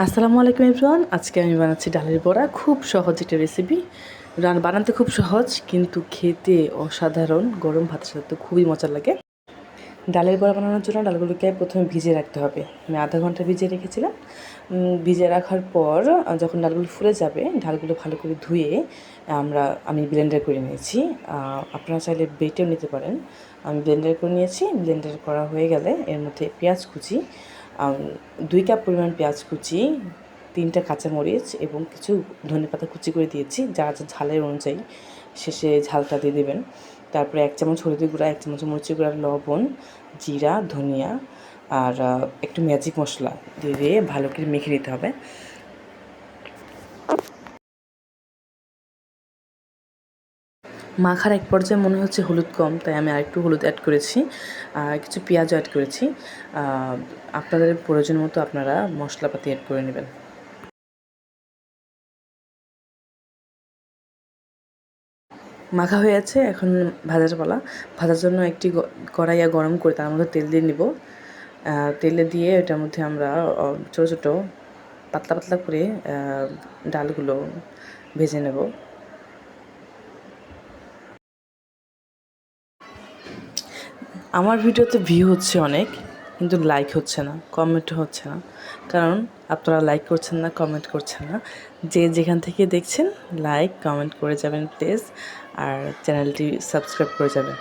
আসসালামু আলাইকুম এভরিওয়ান। আজকে আমি বানাচ্ছি ডালের বড়া। খুব সহজ একটা রেসিপি। বানাতে খুব সহজ কিন্তু খেতে অসাধারণ। গরম ভাতের সাথে তো খুবই মজা লাগে। ডালের বড়া বানানোর জন্য ডালগুলোকে প্রথমে ভিজিয়ে রাখতে হবে। আমি আধা ঘন্টা ভিজিয়ে রেখেছিলাম। ভিজিয়ে রাখার পর যখন ডালগুলো ফুলে যাবে, ডালগুলো ভালো করে ধুয়ে আমি ব্লেন্ডার করে নিয়েছি। আপনারা চাইলে বেটেও নিতে পারেন। আমি ব্লেন্ডার করে নিয়েছি। ব্লেন্ডার করা হয়ে গেলে এর মধ্যে পেঁয়াজ কুচি, 2 কাপ পরিমাণ পেঁয়াজ কুচি, 3টা কাঁচামরিচ এবং কিছু ধনেপাতা কুচি করে দিয়েছি। যা যা ঝালের অনুযায়ী শেষে ঝালটা দিয়ে দেবেন। তারপরে 1 চামচ হলুদের গুঁড়া, 1 চামচ মরিচের গুঁড়া, লবণ, জিরা, ধনিয়া আর একটু ম্যাজিক মশলা দিয়ে ভালো করে মেখে নিতে হবে। মাখার এক পর্যায়ে মনে হচ্ছে হলুদ কম, তাই আমি আরেকটু হলুদ অ্যাড করেছি। আর কিছু পেঁয়াজও অ্যাড করেছি। আপনাদের প্রয়োজন মতো আপনারা মশলাপাতি অ্যাড করে নেবেন। মাখা হয়ে আছে, এখন ভাজার পালা। ভাজার জন্য একটি কড়াইয়া গরম করে তার মধ্যে তেল দিয়ে নিব। তেলে দিয়ে এটার মধ্যে আমরা ছোটো ছোটো পাতলা পাতলা করে ডালগুলো ভেজে নেব। আমার ভিডিওতে ভিউ হচ্ছে অনেক, কিন্তু লাইক হচ্ছে না, কমেন্টও হচ্ছে না। কারণ আপনারা লাইক করছেন না, কমেন্ট করছেন না। যে যেখান থেকে দেখছেন লাইক কমেন্ট করে যাবেন প্লিজ, আর চ্যানেলটি সাবস্ক্রাইব করে যাবেন।